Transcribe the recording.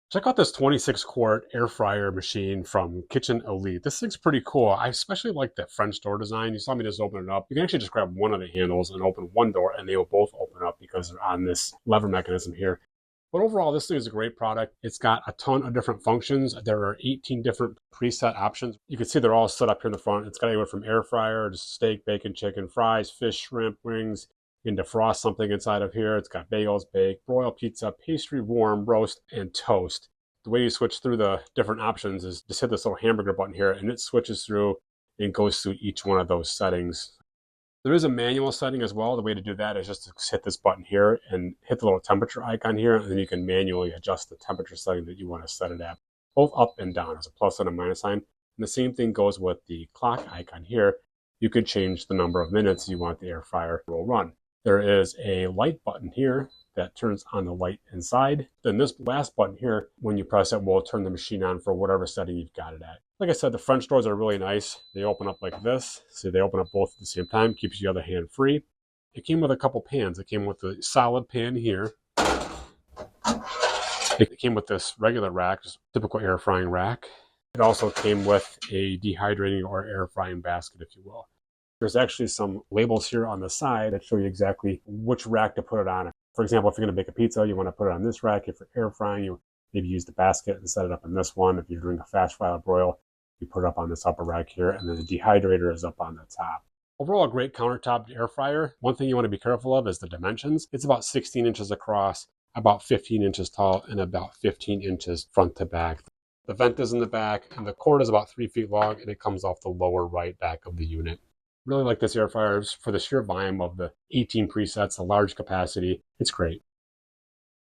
Check out this 26 quart air fryer machine from Kitchen Elite. This thing's pretty cool. I especially like that French door design. You saw me just open it up. You can actually just grab one of the handles and open one door and they will both open up because they're on this lever mechanism here. But overall, this thing is a great product. It's got a ton of different functions. There are 18 different preset options. You can see they're all set up here in the front. It's got anywhere from air fryer to steak, bacon, chicken, fries, fish, shrimp, wings. You can defrost something inside of here. It's got bagels, bake, broil pizza, pastry, warm, roast, and toast. The way you switch through the different options is just hit this little hamburger button here and it switches through and goes through each one of those settings. There is a manual setting as well. The way to do that is just to hit this button here and hit the little temperature icon here, and then you can manually adjust the temperature setting that you want to set it at, both up and down. There's a plus and a minus sign. And the same thing goes with the clock icon here. You could change the number of minutes you want the air fryer will run. There is a light button here that turns on the light inside. Then this last button here, when you press it, will turn the machine on for whatever setting you've got it at. Like I said, the French doors are really nice. They open up like this. So they open up both at the same time, keeps the other hand free. It came with a couple pans. It came with a solid pan here. It came with this regular rack, just typical air frying rack. It also came with a dehydrating or air frying basket, if you will. There's actually some labels here on the side that show you exactly which rack to put it on. For example, if you're going to bake a pizza, you want to put it on this rack. If you're air frying, you maybe use the basket and set it up in this one. If you're doing a fast fry or broil, you put it up on this upper rack here, and then the dehydrator is up on the top. Overall, a great countertop air fryer. One thing you want to be careful of is the dimensions. It's about 16 inches across, about 15 inches tall, and about 15 inches front to back. The vent is in the back, and the cord is about 3 feet long, and it comes off the lower right back of the unit. Really like this air fryer for the sheer volume of the 18 presets, the large capacity. It's great.